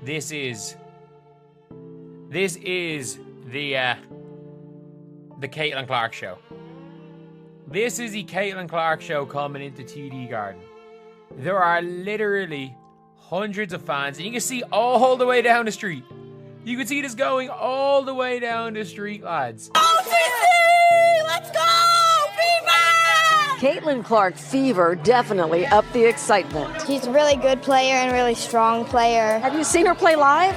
This is the Caitlin Clark show. This is the Caitlin Clark show coming into TD Garden. There are literally hundreds of fans, and you can see all the way down the street. You can see this going all the way down the street, lads. OCC! Let's go! Fever! Caitlin Clark fever definitely upped the excitement. She's a really good player and really strong player. Have you seen her play live?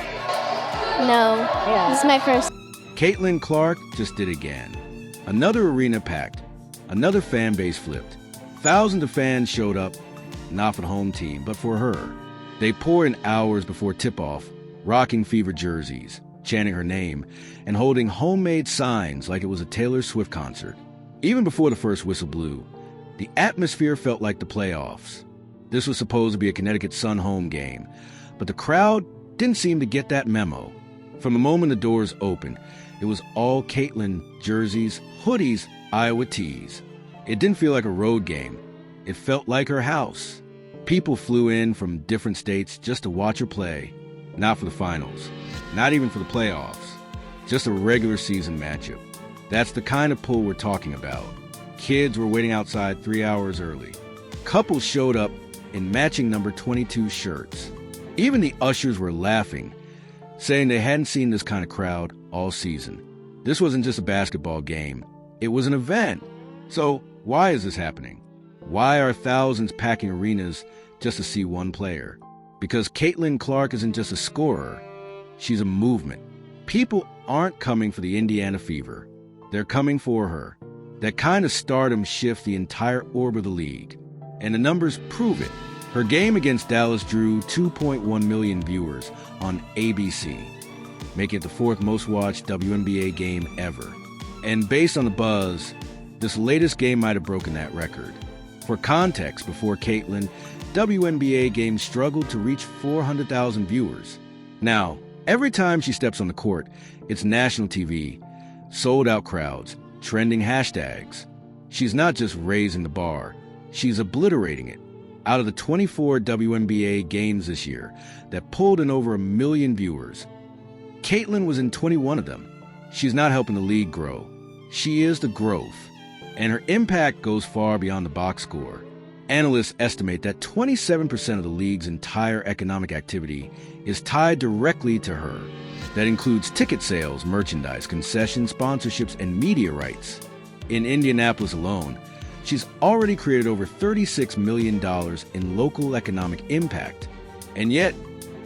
No. Yeah. This is my first. Caitlin Clark just did it again. Another arena packed. Another fan base flipped. Thousands of fans showed up, not for the home team, but for her. They poured in hours before tip-off, rocking Fever jerseys, chanting her name, and holding homemade signs like it was a Taylor Swift concert. Even before the first whistle blew, the atmosphere felt like the playoffs. This was supposed to be a Connecticut Sun home game, but the crowd didn't seem to get that memo. From the moment the doors opened, it was all Caitlin jerseys, hoodies, Iowa tees. It didn't feel like a road game. It felt like her house. People flew in from different states just to watch her play. Not for the finals. Not even for the playoffs. Just a regular season matchup. That's the kind of pull we're talking about. Kids were waiting outside 3 hours early. Couples showed up in matching number 22 shirts. Even the ushers were laughing, saying they hadn't seen this kind of crowd all season. This wasn't just a basketball game. It was an event. So why is this happening? Why are thousands packing arenas just to see one player? Because Caitlin Clark isn't just a scorer. She's a movement. People aren't coming for the Indiana Fever. They're coming for her. That kind of stardom shifts the entire orb of the league. And the numbers prove it. Her game against Dallas drew 2.1 million viewers on ABC, making it the fourth most watched WNBA game ever. And based on the buzz, this latest game might have broken that record. For context, before Caitlin, WNBA games struggled to reach 400,000 viewers. Now, every time she steps on the court, it's national TV, sold-out crowds, trending hashtags. She's not just raising the bar, she's obliterating it. Out of the 24 WNBA games this year that pulled in over 1 million viewers, Caitlin was in 21 of them. She's not helping the league grow. She is the growth. And her impact goes far beyond the box score. Analysts estimate that 27% of the league's entire economic activity is tied directly to her. That includes ticket sales, merchandise, concessions, sponsorships, and media rights. In Indianapolis alone, she's already created over $36 million in local economic impact. And yet,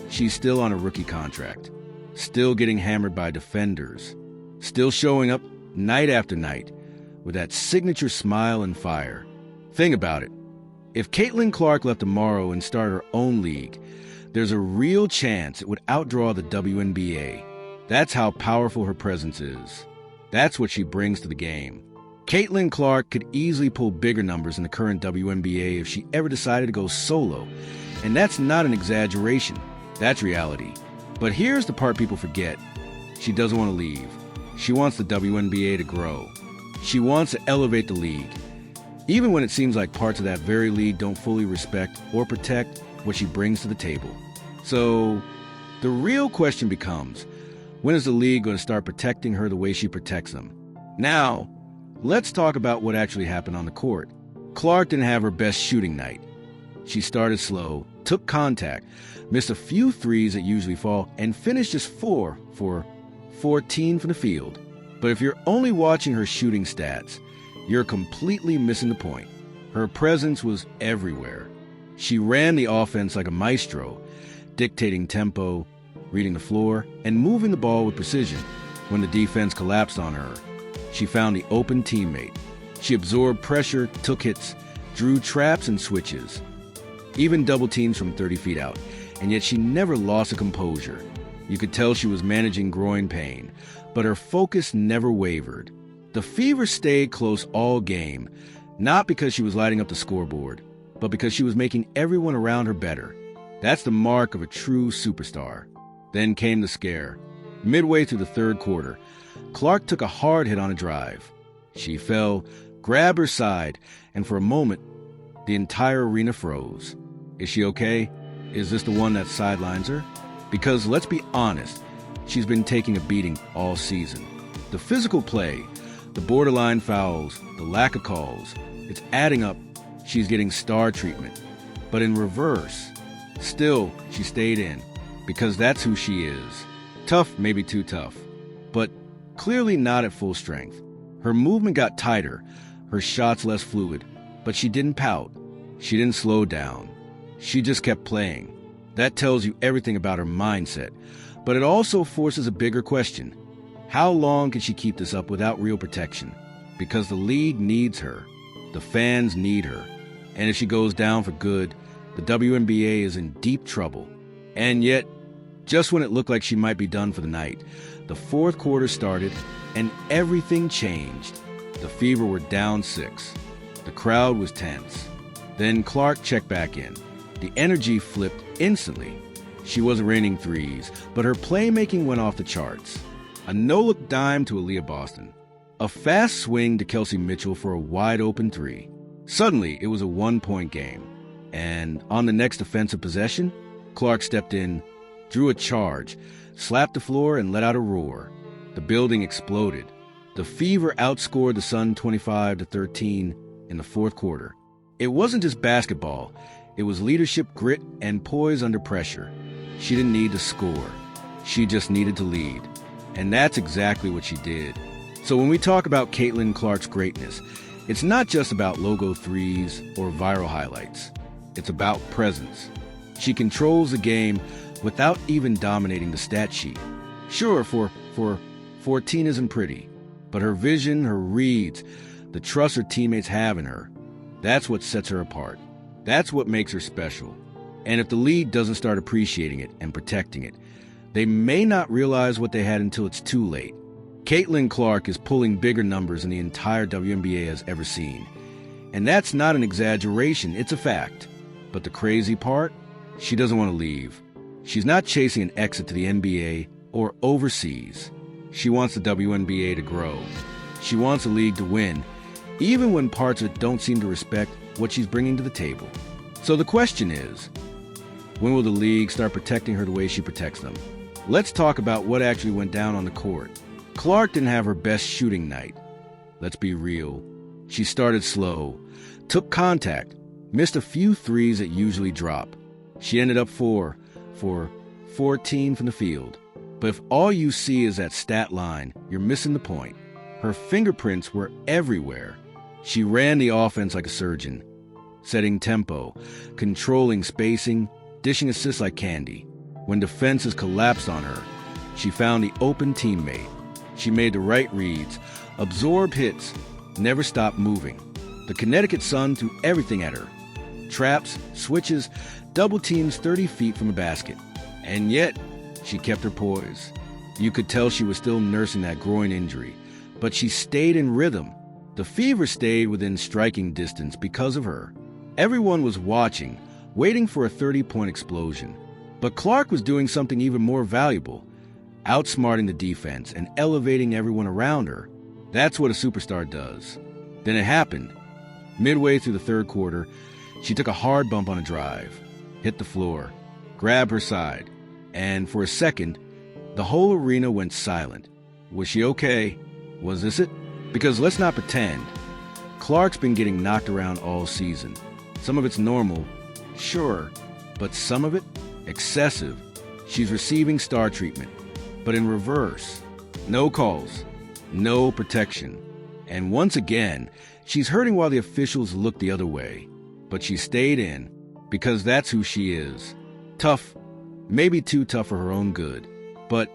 she's still on a rookie contract, still getting hammered by defenders, still showing up night after night with that signature smile and fire. Think about it. If Caitlin Clark left tomorrow and started her own league, there's a real chance it would outdraw the WNBA. That's how powerful her presence is. That's what she brings to the game. Caitlin Clark could easily pull bigger numbers in the current WNBA if she ever decided to go solo. And that's not an exaggeration. That's reality. But here's the part people forget. She doesn't want to leave. She wants the WNBA to grow. She wants to elevate the league, even when it seems like parts of that very league don't fully respect or protect what she brings to the table. So, the real question becomes, when is the league going to start protecting her the way she protects them? Now, let's talk about what actually happened on the court. Clark didn't have her best shooting night. She started slow, took contact, missed a few threes that usually fall, and finished just 4 for 14 from the field. But if you're only watching her shooting stats, you're completely missing the point. Her presence was everywhere. She ran the offense like a maestro, dictating tempo, reading the floor, and moving the ball with precision. When the defense collapsed on her, she found the open teammate. She absorbed pressure, took hits, drew traps and switches, even double teams from 30 feet out, and yet she never lost her composure. You could tell she was managing groin pain, but her focus never wavered. The Fever stayed close all game, not because she was lighting up the scoreboard, but because she was making everyone around her better. That's the mark of a true superstar. Then came the scare. Midway through the third quarter, Clark took a hard hit on a drive. She fell, grabbed her side, and for a moment, the entire arena froze. Is she okay? Is this the one that sidelines her? Because let's be honest, she's been taking a beating all season. The physical play, the borderline fouls, the lack of calls, it's adding up. She's getting star treatment. But in reverse, still, she stayed in. Because that's who she is. Tough, maybe too tough. But clearly not at full strength. Her movement got tighter, her shots less fluid. But she didn't pout. She didn't slow down. She just kept playing. That tells you everything about her mindset. But it also forces a bigger question. How long can she keep this up without real protection? Because the league needs her. The fans need her. And if she goes down for good, the WNBA is in deep trouble. And yet, just when it looked like she might be done for the night, the fourth quarter started and everything changed. The Fever were down 6. The crowd was tense. Then Clark checked back in. The energy flipped instantly. She wasn't raining threes, but her playmaking went off the charts. A no-look dime to Aaliyah Boston. A fast swing to Kelsey Mitchell for a wide-open 3. Suddenly, it was a 1-point game. And on the next offensive possession, Clark stepped in, drew a charge, slapped the floor, and let out a roar. The building exploded. The Fever outscored the Sun 25-13 in the fourth quarter. It wasn't just basketball. It was leadership, grit, and poise under pressure. She didn't need to score. She just needed to lead. And that's exactly what she did. So when we talk about Caitlin Clark's greatness, it's not just about logo threes or viral highlights. It's about presence. She controls the game without even dominating the stat sheet. Sure, for 14 isn't pretty, but her vision, her reads, the trust her teammates have in her, that's what sets her apart. That's what makes her special. And if the league doesn't start appreciating it and protecting it, they may not realize what they had until it's too late. Caitlin Clark is pulling bigger numbers than the entire WNBA has ever seen. And that's not an exaggeration, it's a fact. But the crazy part? She doesn't want to leave. She's not chasing an exit to the NBA or overseas. She wants the WNBA to grow. She wants the league to win, even when parts of it don't seem to respect what she's bringing to the table. So the question is, when will the league start protecting her the way she protects them? Let's talk about what actually went down on the court. Clark didn't have her best shooting night. Let's be real. She started slow, took contact, missed a few threes that usually drop. She ended up 4 for 14 from the field. But if all you see is that stat line, you're missing the point. Her fingerprints were everywhere. She ran the offense like a surgeon, setting tempo, controlling spacing, dishing assists like candy. When defenses collapsed on her, she found the open teammate. She made the right reads, absorbed hits, never stopped moving. The Connecticut Sun threw everything at her. Traps, switches, double teams 30 feet from the basket. And yet, she kept her poise. You could tell she was still nursing that groin injury, but she stayed in rhythm. The Fever stayed within striking distance because of her. Everyone was watching, waiting for a 30-point explosion. But Clark was doing something even more valuable, outsmarting the defense and elevating everyone around her. That's what a superstar does. Then it happened. Midway through the third quarter, she took a hard bump on a drive, hit the floor, grabbed her side, and for a second, the whole arena went silent. Was she okay? Was this it? Because let's not pretend. Clark's been getting knocked around all season. Some of it's normal, sure, but some of it, excessive. She's receiving star treatment, but in reverse. No calls, no protection. And once again, she's hurting while the officials look the other way. But she stayed in, because that's who she is. Tough, maybe too tough for her own good, but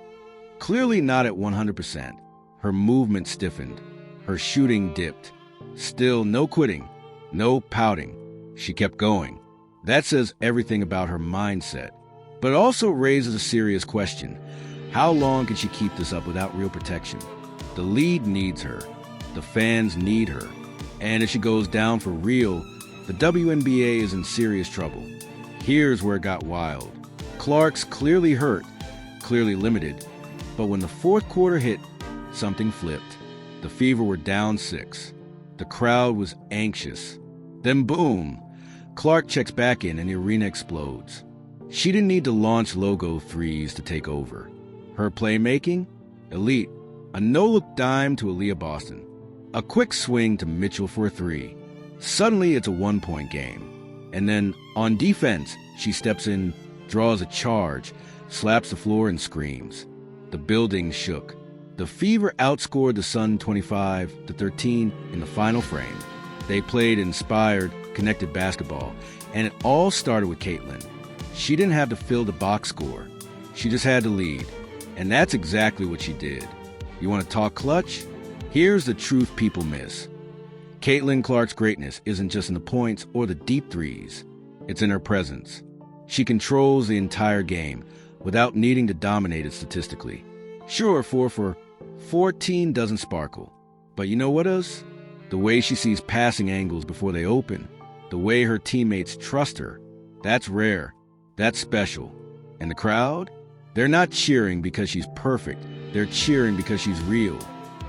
clearly not at 100%. Her movement stiffened, her shooting dipped. Still no quitting, no pouting. She kept going. That says everything about her mindset. But it also raises a serious question. How long can she keep this up without real protection? The league needs her. The fans need her. And if she goes down for real, the WNBA is in serious trouble. Here's where it got wild. Clark's clearly hurt, clearly limited. But when the fourth quarter hit, something flipped. The Fever were down 6. The crowd was anxious. Then boom, Clark checks back in and the arena explodes. She didn't need to launch logo threes to take over. Her playmaking? Elite. A no-look dime to Aaliyah Boston. A quick swing to Mitchell for a three. Suddenly, it's a one-point game. And then, on defense, she steps in, draws a charge, slaps the floor, and screams. The building shook. The Fever outscored the Sun 25-13 in the final frame. They played inspired, connected basketball, and it all started with Caitlin. She didn't have to fill the box score. She just had to lead. And that's exactly what she did. You want to talk clutch? Here's the truth people miss. Caitlin Clark's greatness isn't just in the points or the deep threes. It's in her presence. She controls the entire game without needing to dominate it statistically. Sure, 4 for 14 doesn't sparkle. But you know what does? The way she sees passing angles before they open. The way her teammates trust her. That's rare. That's special. And the crowd? They're not cheering because she's perfect. They're cheering because she's real.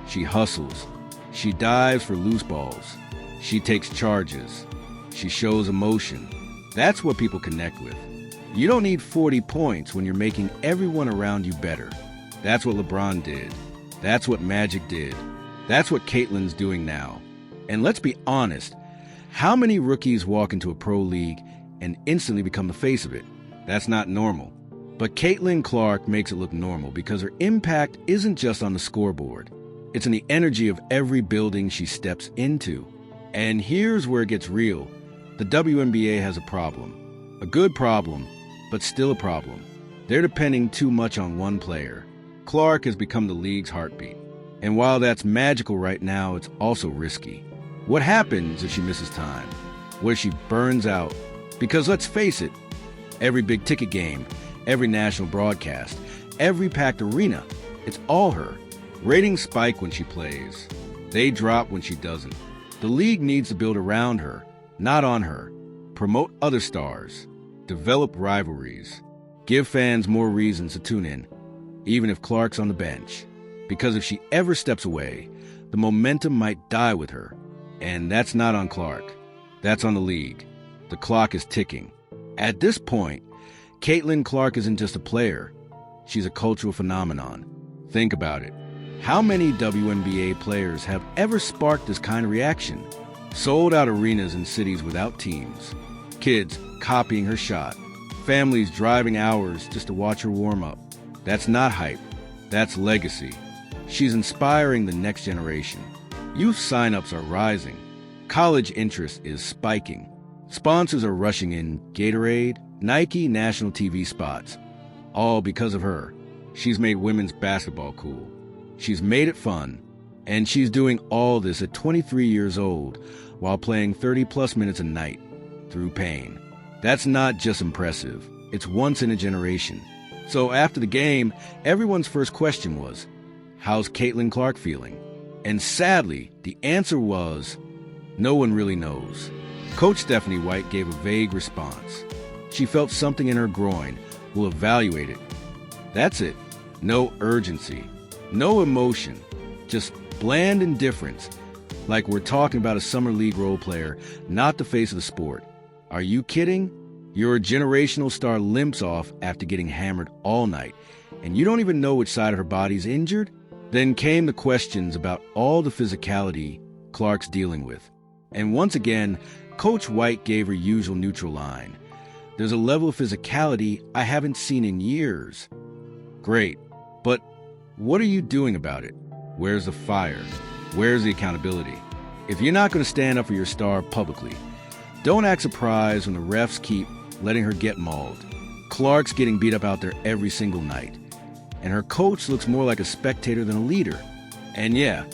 She hustles. She dives for loose balls. She takes charges. She shows emotion. That's what people connect with. You don't need 40 points when you're making everyone around you better. That's what LeBron did. That's what Magic did. That's what Caitlin's doing now. And let's be honest, how many rookies walk into a pro league and instantly become the face of it? That's not normal. But Caitlin Clark makes it look normal because her impact isn't just on the scoreboard. It's in the energy of every building she steps into. And here's where it gets real. The WNBA has a problem. A good problem, but still a problem. They're depending too much on one player. Clark has become the league's heartbeat. And while that's magical right now, it's also risky. What happens if she misses time? What if she burns out? Because let's face it, every big ticket game, every national broadcast, every packed arena, it's all her. Ratings spike when she plays. They drop when she doesn't. The league needs to build around her, not on her. Promote other stars. Develop rivalries. Give fans more reasons to tune in, even if Clark's on the bench. Because if she ever steps away, the momentum might die with her. And that's not on Clark. That's on the league. The clock is ticking. At this point, Caitlin Clark isn't just a player. She's a cultural phenomenon. Think about it. How many WNBA players have ever sparked this kind of reaction? Sold out arenas in cities without teams. Kids copying her shot. Families driving hours just to watch her warm up. That's not hype. That's legacy. She's inspiring the next generation. Youth signups are rising. College interest is spiking. Sponsors are rushing in Gatorade, Nike, national TV spots. All because of her. She's made women's basketball cool. She's made it fun. And she's doing all this at 23 years old while playing 30-plus minutes a night through pain. That's not just impressive. It's once in a generation. So after the game, everyone's first question was, how's Caitlin Clark feeling? And sadly, the answer was, no one really knows. Coach Stephanie White gave a vague response. She felt something in her groin. We'll evaluate it. That's it. No urgency. No emotion. Just bland indifference. Like we're talking about a summer league role player, not the face of the sport. Are you kidding? Your generational star limps off after getting hammered all night, and you don't even know which side of her body's injured? Then came the questions about all the physicality Clark's dealing with. And once again, Coach White gave her usual neutral line. There's a level of physicality I haven't seen in years. Great, but what are you doing about it? Where's the fire? Where's the accountability? If you're not going to stand up for your star publicly, don't act surprised when the refs keep letting her get mauled. Clark's getting beat up out there every single night. And her coach looks more like a spectator than a leader. And yeah,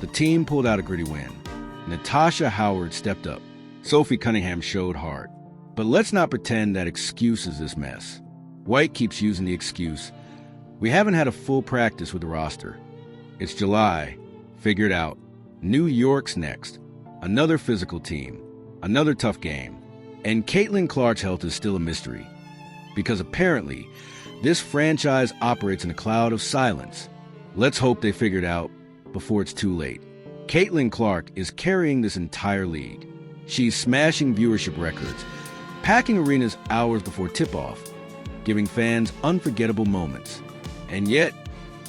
the team pulled out a gritty win. Natasha Howard stepped up. Sophie Cunningham showed heart. But let's not pretend that excuses this mess. White keeps using the excuse, we haven't had a full practice with the roster. It's July. Figure it out. New York's next. Another physical team. Another tough game. And Caitlin Clark's health is still a mystery. Because apparently, this franchise operates in a cloud of silence. Let's hope they figure it out before it's too late. Caitlin Clark is carrying this entire league. She's smashing viewership records, packing arenas hours before tip-off, giving fans unforgettable moments. And yet,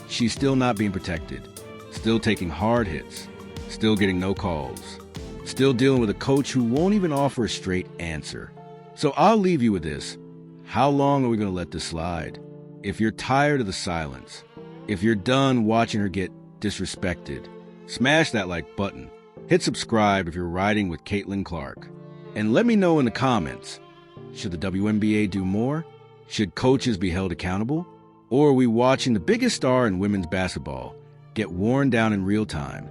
she's still not being protected, still taking hard hits, still getting no calls, still dealing with a coach who won't even offer a straight answer. So I'll leave you with this. How long are we going to let this slide? If you're tired of the silence, if you're done watching her get disrespected, smash that like button. Hit subscribe if you're riding with Caitlin Clark. And let me know in the comments, should the WNBA do more? Should coaches be held accountable? Or are we watching the biggest star in women's basketball get worn down in real time